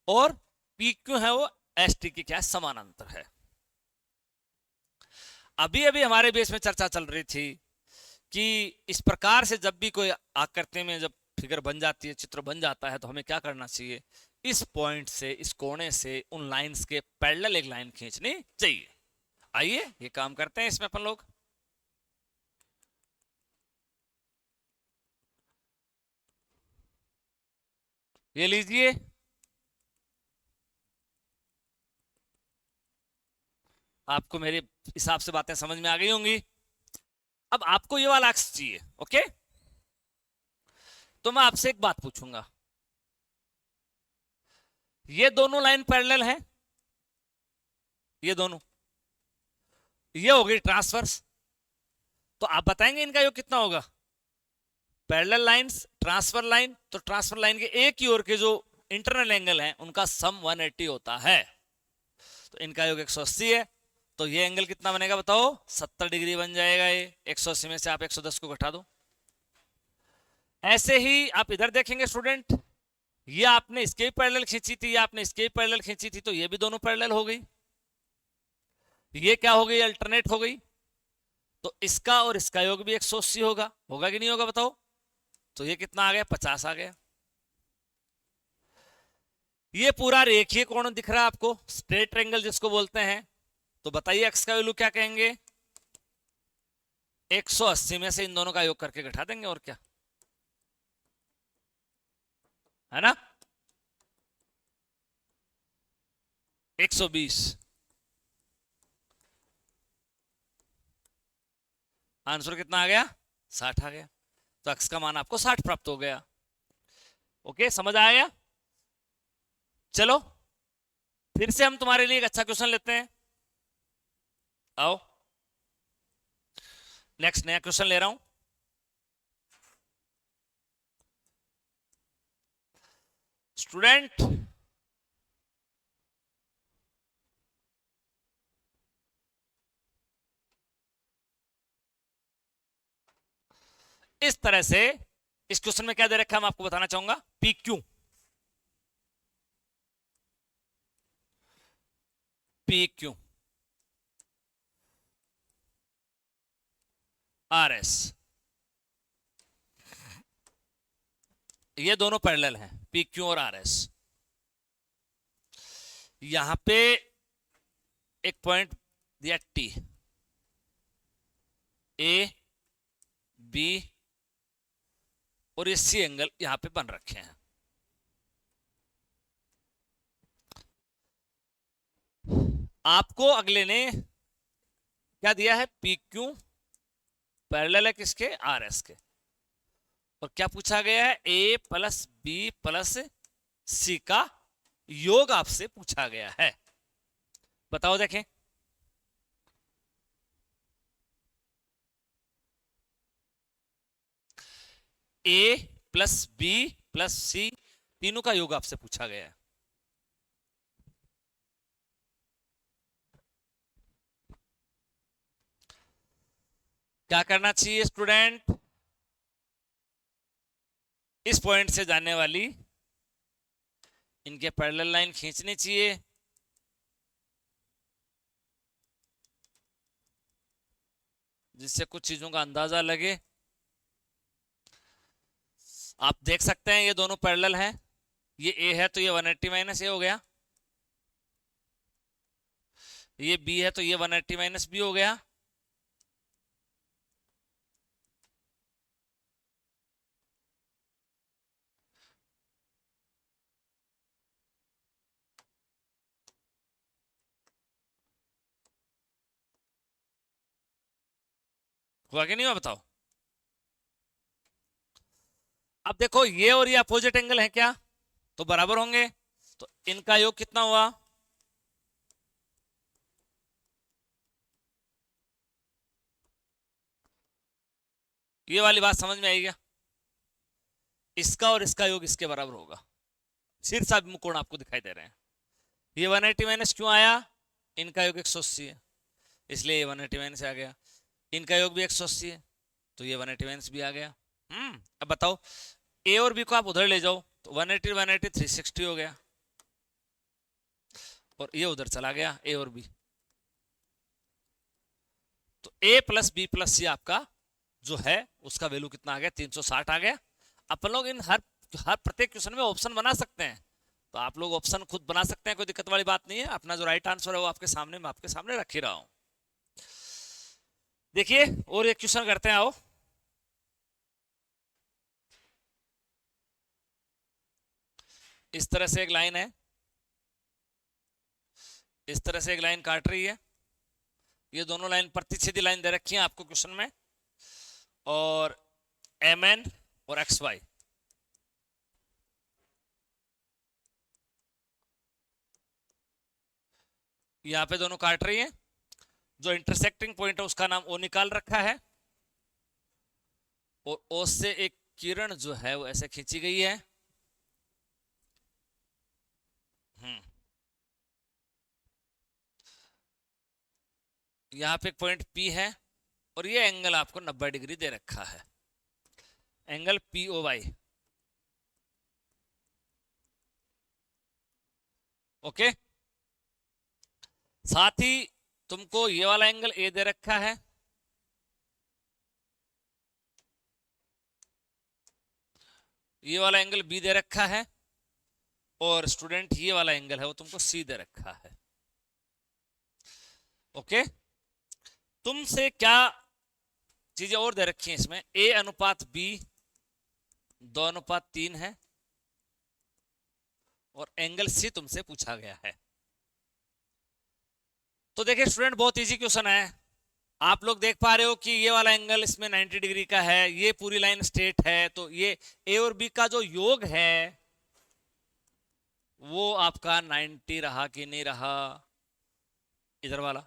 और पी क्यू है वो एस टी की क्या है? समानांतर है। अभी अभी हमारे बेस में चर्चा चल रही थी कि इस प्रकार से जब भी कोई आकृति में जब फिगर बन जाती है, चित्र बन जाता है, तो हमें क्या करना चाहिए? इस पॉइंट से, इस कोने से उन लाइंस के पैरेलल एक लाइन खींचनी चाहिए। आइए ये काम करते हैं इसमें अपन लोग। ये लीजिए, आपको मेरे हिसाब से बातें समझ में आ गई होंगी। अब आपको ये वाला अक्स चाहिए, ओके? तो मैं आपसे एक बात पूछूंगा, ये दोनों लाइन पैरेलल हैं, ये दोनों, ये हो गई ट्रांसवर्स, तो आप बताएंगे इनका योग कितना होगा? पैरेलल लाइंस, ट्रांसफर लाइन, तो ट्रांसफर लाइन के एक ही ओर के जो इंटरनल एंगल हैं उनका सम 180 होता है, तो इनका योग 180 है। तो ये एंगल कितना बनेगा बताओ? 70 डिग्री बन जाएगा। ये 180 में से आप 110 को घटा दो। ऐसे ही आप इधर देखेंगे स्टूडेंट, ये आपने इसके भी पैरेलल खींची थी, ये आपने इसके भी पैरेलल खींची थी, तो ये भी दोनों पैरेलल हो गई। ये क्या हो गई? अल्टरनेट हो गई। तो इसका और इसका योग भी 180 होगा, होगा कि नहीं होगा बताओ? तो ये कितना आ गया? 50 आ गया। ये पूरा रेखीय कोण दिख रहा है आपको, स्ट्रेट एंगल जिसको बोलते हैं। तो बताइए एक्स का वैल्यू क्या कहेंगे? 180 में से इन दोनों का योग करके घटा देंगे, और क्या है ना? 120। आंसर कितना आ गया? 60 आ गया। तो एक्स का मान आपको 60 प्राप्त हो गया। ओके, समझ आया? चलो फिर से हम तुम्हारे लिए एक अच्छा क्वेश्चन लेते हैं। आओ, नेक्स्ट नया क्वेश्चन ले रहा हूं। स्टूडेंट, इस तरह से इस क्वेश्चन में क्या दे रखा है मैं आपको बताना चाहूंगा। P Q, P Q, R S, ये दोनों पैरेलल हैं, पी क्यू और आर एस। यहां पे एक पॉइंट दिया टी, ए बी और ये सी एंगल यहां पे बन रखे हैं। आपको अगले ने क्या दिया है? पी क्यू पैरेलल है किसके? आर एस के। और क्या पूछा गया है? ए प्लस बी प्लस सी का योग आपसे पूछा गया है। बताओ देखें। ए प्लस बी प्लस सी, तीनों का योग आपसे पूछा गया है। क्या करना चाहिए स्टूडेंट? इस पॉइंट से जाने वाली इनके पैरेलल लाइन खींचनी चाहिए, जिससे कुछ चीजों का अंदाजा लगे। आप देख सकते हैं ये दोनों पैरेलल हैं। ये ए है तो ये 180 माइनस ए हो गया, ये बी है तो ये 180 माइनस बी हो गया, हुआ कि नहीं हुआ बताओ। अब देखो ये और ये अपोजिट एंगल है क्या, तो बराबर होंगे, तो इनका योग कितना हुआ, ये वाली बात समझ में आई क्या, इसका और इसका योग इसके बराबर होगा। शीर्षाभिमुख कोण आपको दिखाई दे रहे हैं। ये 180 माइनस क्यों आया, इनका योग 180 है इसलिए ये 180 माइनस आ गया, इनका योग भी 180 है तो ये 180 माइनस भी आ गया। अब बताओ ए और बी को आप उधर ले जाओ तो 180 180 360 हो गया, और ये उधर चला गया ए और बी, तो ए प्लस बी प्लस सी आपका जो है उसका वैल्यू कितना आ गया, 360 आ गया। अपन लोग इन हर हर प्रत्येक क्वेश्चन में ऑप्शन बना सकते हैं, तो आप लोग ऑप्शन खुद बना सकते हैं, कोई दिक्कत वाली बात नहीं है। अपना जो राइट आंसर है वो आपके सामने, मैं आपके सामने रख ही रहा हूं। देखिए और एक क्वेश्चन करते हैं, आओ। इस तरह से एक लाइन है, इस तरह से एक लाइन काट रही है, ये दोनों लाइन प्रतिच्छेदी लाइन दे रखी है आपको क्वेश्चन में, और एम एन और एक्स वाई, यहां पे दोनों काट रही है। जो इंटरसेक्टिंग पॉइंट है उसका नाम ओ निकाल रखा है, और ओ से एक किरण जो है वो ऐसे खींची गई है। यहां पे एक पॉइंट पी है, और ये एंगल आपको 90 डिग्री दे रखा है, angle P O Y. Okay, साथ ही तुमको ये वाला एंगल ए दे रखा है, ये वाला एंगल बी दे रखा है, और स्टूडेंट ये वाला एंगल है वो तुमको सी दे रखा है। ओके, तुमसे क्या चीजें और दे रखी हैं इसमें, ए अनुपात बी 2:3 है, और एंगल सी तुमसे पूछा गया है। तो देखिए स्टूडेंट बहुत इजी क्वेश्चन है, आप लोग देख पा रहे हो कि ये वाला एंगल इसमें 90 डिग्री का है, ये पूरी लाइन स्ट्रेट है, तो ये ए और बी का जो योग है वो आपका 90 रहा कि नहीं रहा, इधर वाला।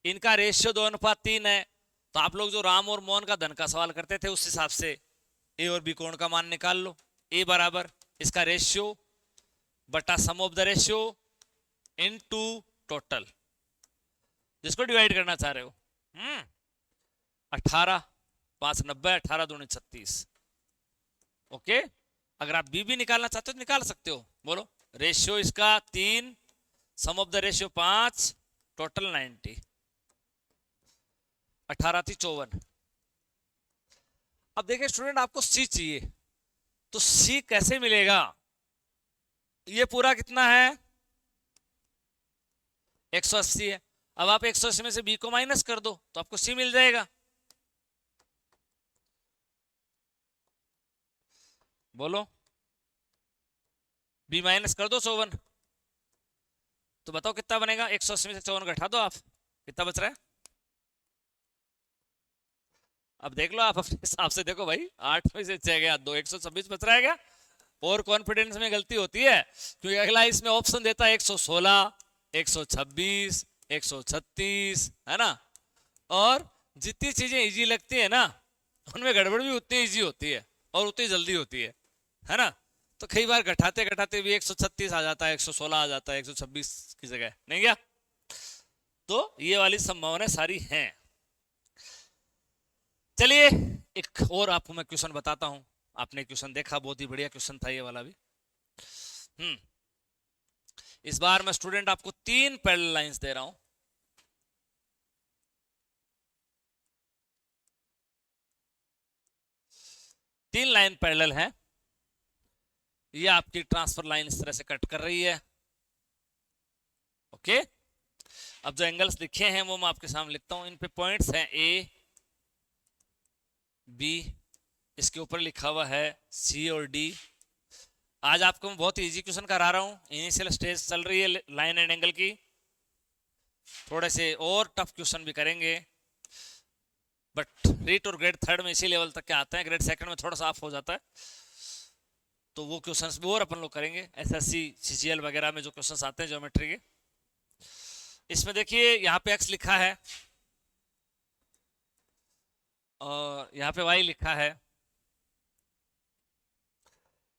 इनका रेशियो 2:3 है, तो आप लोग जो राम और मोहन का धन का सवाल करते थे उस हिसाब से ए और बी कोण का मान निकाल लो। ए बराबर इसका रेशियो बटा sum of the ratio into total, जिसको डिवाइड करना चाह रहे हो। 18 5 90, 18 दूनी 36। ओके, अगर आप बी भी निकालना चाहते हो तो निकाल सकते हो, बोलो। रेशियो इसका 3, सम ऑफ द रेशियो 5, टोटल 90, 18 थी 54। अब देखिए स्टूडेंट आपको सी चाहिए, तो सी कैसे मिलेगा, ये पूरा कितना है 180 है, अब आप 180 में से बी को माइनस कर दो तो आपको सी मिल जाएगा। बोलो, बी माइनस कर दो 54, तो बताओ कितना बनेगा, 180 में से 54 घटा दो आप, कितना बच रहा है। अब देख लो आप अपने हिसाब से, देखो भाई 8 में से 6 गया 2, 126 बच रहा है क्या। और कॉन्फिडेंस में गलती होती है, क्योंकि अगला इसमें ऑप्शन देता है 116, 126, 136, है ना, और जितनी चीजें इजी लगती है ना उनमें गड़बड़ भी उतनी इजी होती है और उतनी जल्दी होती है ना। तो कई बार घटाते घटाते भी 136 आ जाता है, 116 आ जाता है 126 की जगह, नहीं क्या। तो ये वाली संभावनाएं सारी हैं। चलिए एक और आपको मैं क्वेश्चन बताता हूं, आपने क्वेश्चन देखा, बहुत ही बढ़िया क्वेश्चन था ये वाला भी। इस बार मैं स्टूडेंट आपको 3 पैरेलल लाइंस दे रहा हूं, तीन लाइन पैरेलल है, ये आपकी ट्रांसफर लाइन इस तरह से कट कर रही है। ओके, अब जो एंगल्स लिखे हैं वो मैं आपके सामने लिखता हूं, इन पे पॉइंट्स हैं ए बी, इसके ऊपर लिखा हुआ है सी और डी। आज आपको मैं बहुत इजी क्वेश्चन करा रहा हूं, इनिशियल स्टेज चल रही है लाइन एंड एंगल की, थोड़े से और टफ क्वेश्चन भी करेंगे। बट रीट और ग्रेड थर्ड में इसी लेवल तक के आते हैं, ग्रेड सेकंड में थोड़ा सा ऑफ हो जाता है। तो वो क्वेश्चंस भी और अपन लोग करेंगे, एसएससी सीजीएल वगैरह में जो क्वेश्चंस आते हैं ज्योमेट्री के। इसमें देखिए यहाँ पे एक्स लिखा है और यहाँ पे वाई लिखा है,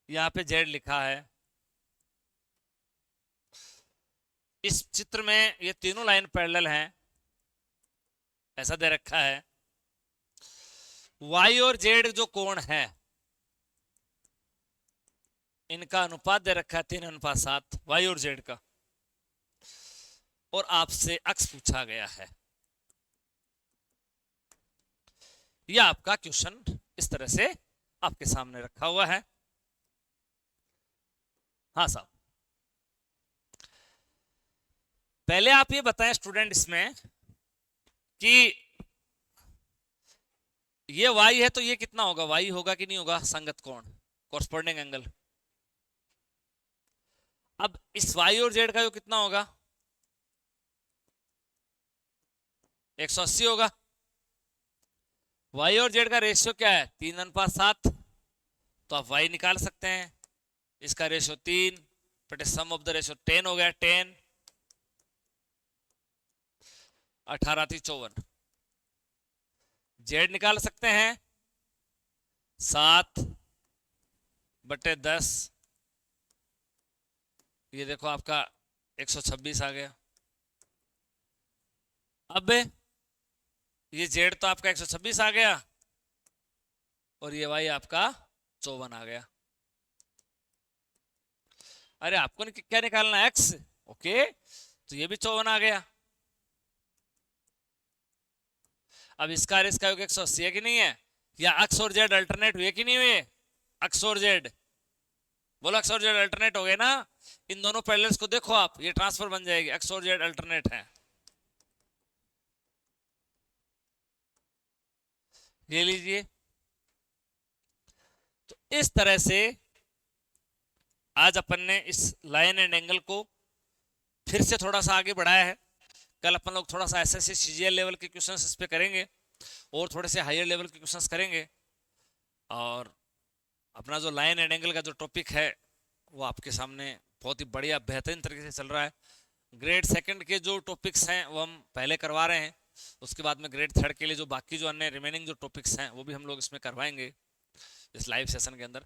यहाँ पे जेड लिखा है। इस चित्र में ये तीनों लाइन पैरेलल हैं, ऐसा दे रखा है। वाई और जेड जो कोण है इनका अनुपात दे रखा है 3:7, वाई और जेड का। और आपसे अक्स पूछा गया है। यह आपका क्वेश्चन इस तरह से आपके सामने रखा हुआ है। हाँ साहब, पहले आप ये बताएं स्टूडेंट इसमें कि ये y है तो ये कितना होगा, y होगा कि नहीं होगा, संगत कोण, कॉरस्पॉन्डिंग एंगल। अब इस y और z का जो कितना होगा, 180 होगा। y और z का रेशियो क्या है, 3:7। तो आप y निकाल सकते हैं, इसका रेशियो 3 बटे सम ऑफ द रेशियो 10 हो गया, 10 18 54। जेड निकाल सकते हैं 7 बटे 10, ये देखो आपका 126 आ गया। अब ये जेड तो आपका 126 आ गया और ये वाई आपका 54 आ गया। अरे आपको क्या निकालना है, एक्स। ओके, तो ये भी 54 आ गया। अब इसका और इसका योग 180 है कि नहीं है, या अक्स और जेड अल्टरनेट हुए कि नहीं हुए, अक्स और जेड, बोलो अक्स और जेड अल्टरनेट हो गए ना। इन दोनों पैरेलल्स को देखो आप, ये ट्रांसफर बन जाएगी, अक्स और जेड अल्टरनेट है। ये लीजिए, तो इस तरह से आज अपन ने इस लाइन एंड एंगल को फिर से थोड़ा सा आगे बढ़ाया है। कल अपन लोग थोड़ा सा एसएससी सीजीएल लेवल के क्वेश्चंस इस पे करेंगे और थोड़े से हायर लेवल के क्वेश्चंस करेंगे। और अपना जो लाइन एंड एंगल का जो टॉपिक है वो आपके सामने बहुत ही बढ़िया बेहतरीन तरीके से चल रहा है। ग्रेड सेकंड के जो टॉपिक्स हैं वो हम पहले करवा रहे हैं, उसके बाद में ग्रेड थर्ड के लिए जो बाकी जो अन्य रिमेनिंग जो टॉपिक्स हैं वो भी हम लोग इसमें करवाएंगे इस लाइव सेशन के अंदर।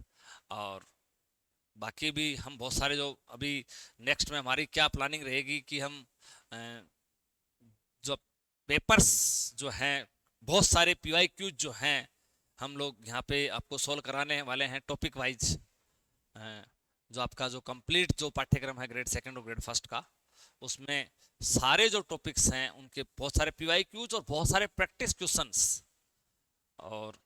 और बाकी भी हम बहुत सारे जो अभी नेक्स्ट में हमारी क्या प्लानिंग रहेगी कि हम जो पेपर्स जो हैं बहुत सारे PYQ जो हैं हम लोग यहाँ पे आपको सोल्व कराने वाले हैं टॉपिक वाइज। जो आपका जो कंप्लीट जो पाठ्यक्रम है ग्रेड सेकंड और ग्रेड फर्स्ट का, उसमें सारे जो टॉपिक्स हैं उनके बहुत सारे PYQs और बहुत सारे प्रैक्टिस क्वेश्चंस और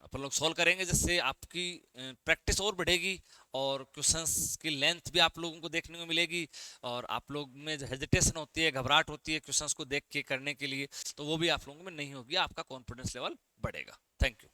अपन लोग सोल्व करेंगे, जिससे आपकी प्रैक्टिस और बढ़ेगी और क्वेश्चंस की लेंथ भी आप लोगों को देखने को मिलेगी। और आप लोग में जो हेजिटेशन होती है, घबराहट होती है क्वेश्चंस को देख के करने के लिए, तो वो भी आप लोगों में नहीं होगी, आपका कॉन्फिडेंस लेवल बढ़ेगा। Thank you.